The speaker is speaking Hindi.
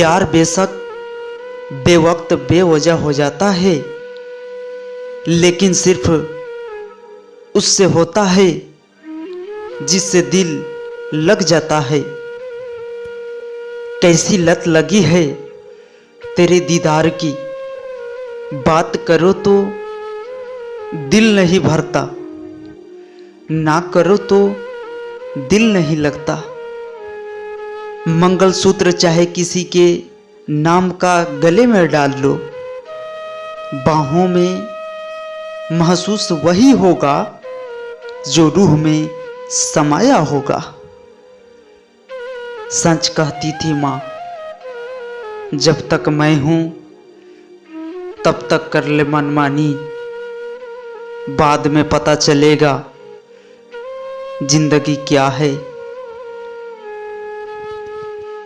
प्यार बेशक बेवक्त बेवजह हो जाता है, लेकिन सिर्फ उससे होता है जिससे दिल लग जाता है। कैसी लत लगी है तेरे दीदार की, बात करो तो दिल नहीं भरता, ना करो तो दिल नहीं लगता। मंगलसूत्र चाहे किसी के नाम का गले में डाल लो, बाहों में महसूस वही होगा जो रूह में समाया होगा। सच कहती थी माँ, जब तक मैं हूँ तब तक कर ले मनमानी, बाद में पता चलेगा जिंदगी क्या है।